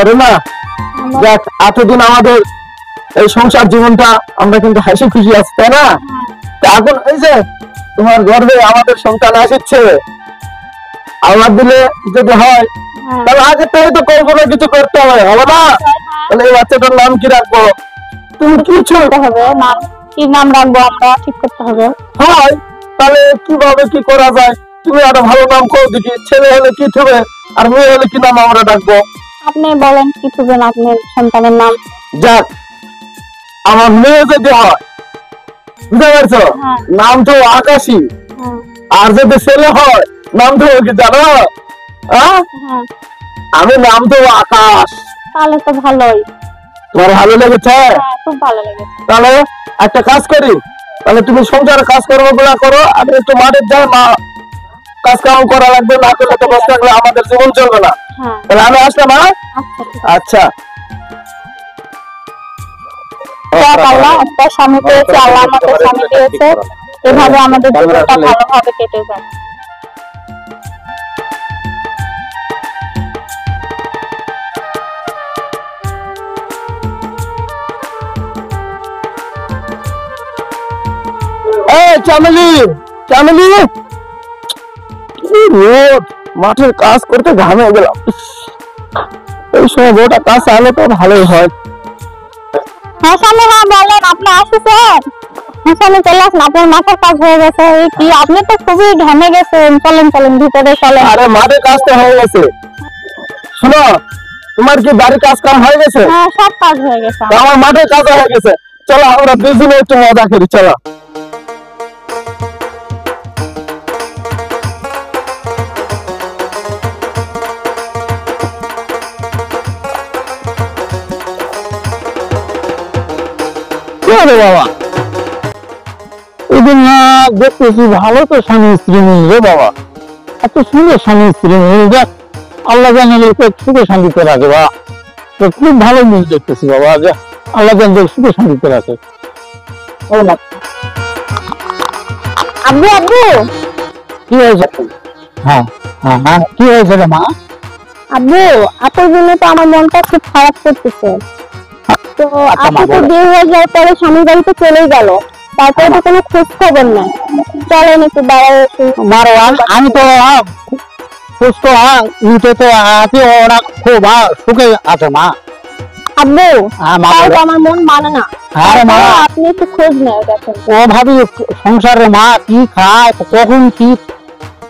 রুনা, দেখ এতদিন আমাদের এই সংসার জীবনটা আমরা কিন্তু হাসি খুশি আছি, তাই না? এখন এই যে তোমার গর্ভে আমাদের সন্তান আসছে, আল্লাহ দিলে যদি হয় তাহলে আগে থেকে তো কল্পনা কিছু করতে হবে, হবে না? তাহলে এই বাচ্চাটার নাম কি রাখবো? তুমি কিছু হবে নাম, কি নাম রাখবো আমরা ঠিক করতে হবে। হয় তাহলে কিভাবে কি করা যায়? তুমি একটা ভালো নাম করো দেখি। ছেলে হলে কি হবে আর মেয়ে হলে কি নাম আমরা রাখবো? আপনি বলেন কি থাকবেন আপনার সন্তানের নাম। যাক, আমার মেয়ে যদি হয়, বুঝতে পারছো, নাম তো আকাশী। আর যদি ছেলে হয় নাম তো কি জানো? আমি নাম তো আকাশ। তাহলে তো ভালোই। তোমার ভালো লেগেছে? খুব ভালো লেগেছে। তাহলে একটা কাজ করি, তাহলে তুমি সংসারে কাজ করবো গুলা করো, আমি একটু মাঠের যাই, মা কাজ কাম করা লাগবে, না করলে তো বসে থাকলে আমাদের জীবন চলবে না। তাহলে আমি আসলাম। আচ্ছা, আল্লাহ একটা স্বামী পেয়েছে, আল্লাহ আমাদের স্বামী দিয়েছে, এভাবে আমাদের জীবনটা ভালোভাবে কেটে যায়। চামেলি, চামেলি, রোদ, মাঠের কাজ করতে ঘামে গেলাম। এই সময় গোটা কাজ আলো তো ভালোই হয়। হ্যাঁ স্বামী, হ্যাঁ বলেন, আপনি আসছেন? হ্যাঁ স্বামী, চলে আসুন, আপনার মাথার কাজ হয়ে গেছে। কি আপনি তো খুবই ঘেমে গেছেন, চলেন চলেন ভিতরে চলেন। আরে মাঠের কাজ তো হয়ে গেছে। শোনো, তোমার কি বাড়ির কাজ কাম হয়ে গেছে? হ্যাঁ সব কাজ হয়ে গেছে। আমার মাঠের কাজ হয়ে গেছে, চলো আমরা দুজনে একটু মজা করি, চলো। বাবা এদিন না দেখতেছি ভালো তো স্বামী স্ত্রী মিল রে বাবা, এত সুন্দর স্বামী স্ত্রী মিল। দেখ আল্লাহ জানে সুখে শান্তিতে রাখে বা, খুব ভালো মিল দেখতেছি বাবা। আল্লাহ জানে সুখে শান্তিতে রাখে। আব্বু, আব্বু কি হয়েছে? হ্যাঁ হ্যাঁ হ্যাঁ, কি হয়েছে রে মা? আব্বু, আপনার জন্য তো আমার মনটা খুব খারাপ করতেছে। তো আপনি তো বিয়ে হয়ে যাওয়ার পরে স্বামীর বাড়িতে চলেই গেল, তারপরে তো কোনো খোঁজ খবর নাই। চলেন একটু দাঁড়ায় একটু। মারওয়ান, আমি তো সুস্থ নিতে তো আছি, ওরা খুব সুখে আছে মা। আব্বু তাও তো আমার মন মানে না। আপনি একটু খোঁজ নেয় দেখেন। ও ভাবি সংসারে মা কি খায়, কখন কি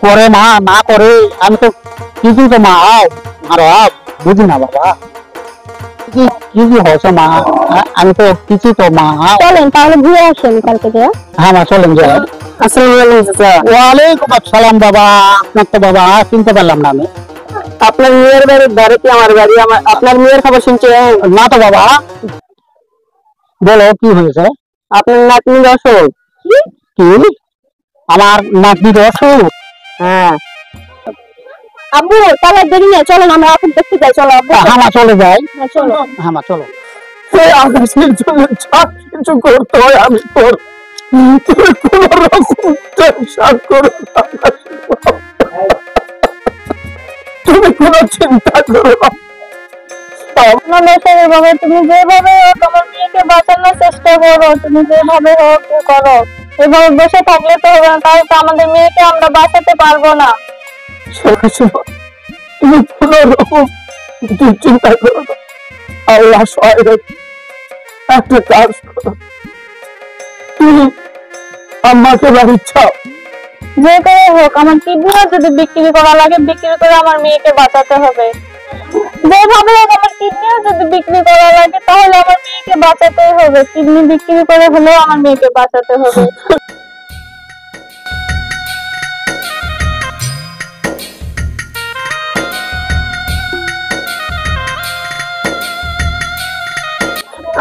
করে মা না করে, আমি তো কিছু তো মা মারওয়ান বুঝি না বাবা। কি কি হয়েছে মা, আমি তো কিছু তো মা। চলেন তাহলে ঘুরে আসেন কাল থেকে। হ্যাঁ মা চলেন যাই। আসসালামু আলাইকুম। ওয়ালাইকুম আসসালাম বাবা। আপনার তো বাবা চিনতে পারলাম না আমি। আপনার মেয়ের বাড়ি কি আমার বাড়ি? আপনার মেয়ের খবর শুনছেন না তো বাবা? বলো কি হয়েছে? আপনার নাতনির অসুখ? কি আমার নাতনির অসুখ? হ্যাঁ। আব্বু তাহলে দেরি নেই, চলেন আমরা এখন দেখতে যাই। চলো আব্বু। হ্যাঁ মা চলে যাই। চলো। হ্যাঁ মা চলো। সেই আকাশের জন্য যা কিছু করতে হয় আমি করব, তুমি কোনো রকম টেনশন করো না, তুমি কোনো চিন্তা করো না। তুমি যেভাবে হোক আমার মেয়েকে বাঁচানোর চেষ্টা করো, তুমি যেভাবে হোক করো। এভাবে বসে থাকলে তো হবে না, তাহলে তো আমাদের মেয়েকে আমরা বাঁচাতে পারবো না। তুমি কোনো রকম চিন্তা করো না, আল্লাহ সহায় রাখবে। একটা কাজ করো, তুমি আম্মাকে বাড়ি চাও, যে করে হোক আমার কিডনিও যদি বিক্রি করা লাগে বিক্রি করে আমার মেয়েকে বাঁচাতে হবে। যেভাবে হোক আমার কিডনিও যদি বিক্রি করা লাগে তাহলে আমার মেয়েকে বাঁচাতেই হবে। কিডনি বিক্রি করে হলেও আমার মেয়েকে বাঁচাতে হবে।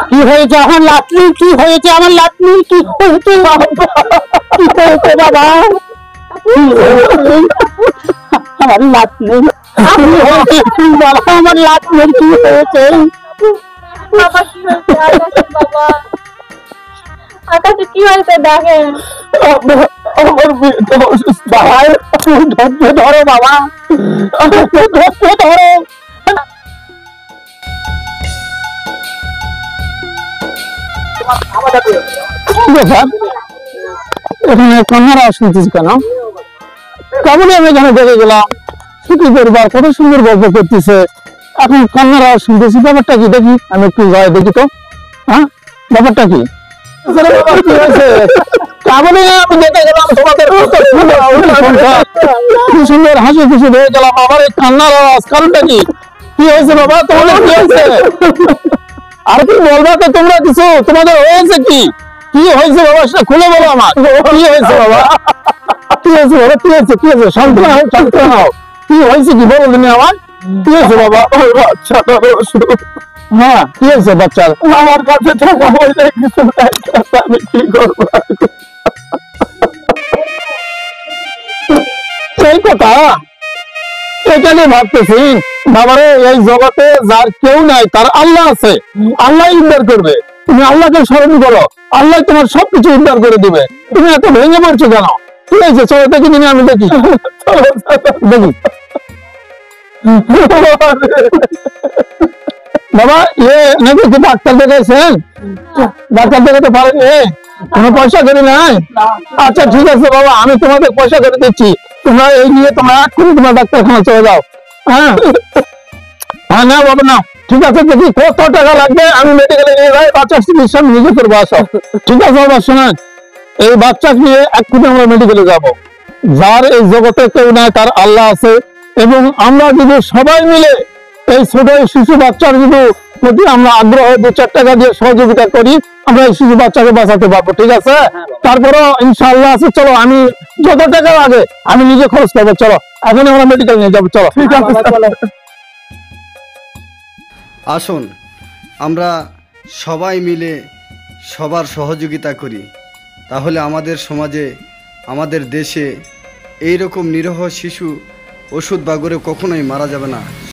কি হয়েছে আমার লাটনি? কি হয়েছে আমার লাটনি? কি হয়েছে বাবা? কি হয়েছে বাবা? আমার লাটনি বাবা, আমার লাটনির কি হয়েছে? আকাশে কি হয়েছে দেখেন। আমার মেয়েটা অসুস্থ, ধৈর্য ধরো বাবা, ধৈর্য ধরো। ব্যাপার? এখানে কন্যারা শুনতেছি কেন? কেমনই আমি এখানে দেখে গেলাম ছুটি পরিবার কত সুন্দর গল্প করতেছে, এখন কন্যারা শুনতেছি, ব্যাপারটা কি দেখি, আমি একটু যাই দেখি তো। হ্যাঁ, ব্যাপারটা কি? কি হয়েছে? কেমনই আমি দেখে গেলাম তোমাদের কত সুন্দর সংসার, কি সুন্দর হাসি খুশি হয়ে গেলাম, আমার এই কান্নার আওয়াজ, কারণটা কি? কি হয়েছে বাবা, তোমাদের কি হয়েছে? আর কি বলবা তো তোমরা কিছু, তোমাদের হয়েছে কি? কি হয়েছে বাবা, সেটা খুলে বলো আমার, কি হয়েছে বাবা? কি হয়েছে বাবা, কি হয়েছে, কি হয়েছে? শান্ত হও, শান্ত হও, কি হয়েছে কি বলো তুমি আমার, কি হয়েছে বাবা? হ্যাঁ, কি হয়েছে বাচ্চার? আমার কাছে টাকা পয়সা কিছু নাই, আমি কি করবো? এই কথা এখানে ভাবতেছি বাবারে, এই জগতে যার কেউ নাই তার আল্লাহ আছে, আল্লাহ উদ্ধার করবে। তুমি আল্লাহকে স্মরণ করো, আল্লাহ তোমার সবকিছু উদ্ধার করে দিবে। তুমি এত ভেঙে পড়ছো কেন? ঠিক আছে, চলো দেখি তুমি, আমি দেখি দেখি। বাবা নাকি কি ডাক্তার দেখাইছেন? ডাক্তার দেখাতে পারেনি? কোনো পয়সা করে নাই? আচ্ছা ঠিক আছে বাবা, আমি তোমাদের পয়সা করে দিচ্ছি, তোমরা এই নিয়ে তোমরা এক্ষুনি তোমার ডাক্তারখানা চলে যাও। হ্যাঁ হ্যাঁ, না বাবা না, ঠিক আছে, দেখি কত টাকা লাগবে, আমি মেডিকেলে নিয়ে যাই, বাচ্চার চিকিৎসা আমি নিজে করবো, আসো। ঠিক আছে বাবা, শোনেন, এই বাচ্চাকে নিয়ে এক্ষুনি আমরা মেডিকেলে যাব। যার এই জগতে কেউ নাই তার আল্লাহ আছে, এবং আমরা যদি সবাই মিলে এই ছোট শিশু বাচ্চার যদি প্রতি আমরা আগ্রহ 2-4 টাকা দিয়ে সহযোগিতা করি, আমরা এই শিশু বাচ্চাকে বাঁচাতে পারবো। ঠিক আছে, তারপরও ইনশাআল্লাহ আছে, চলো আমি যত টাকা লাগে আমি নিজে খরচ করবো, চলো এখন আমরা মেডিকেল নিয়ে যাবো, চলো। ঠিক আছে, আসুন আমরা সবাই মিলে সবার সহযোগিতা করি, তাহলে আমাদের সমাজে, আমাদের দেশে এই রকম নিরীহ শিশু ওষুধ বাগরে কখনোই মারা যাবে না।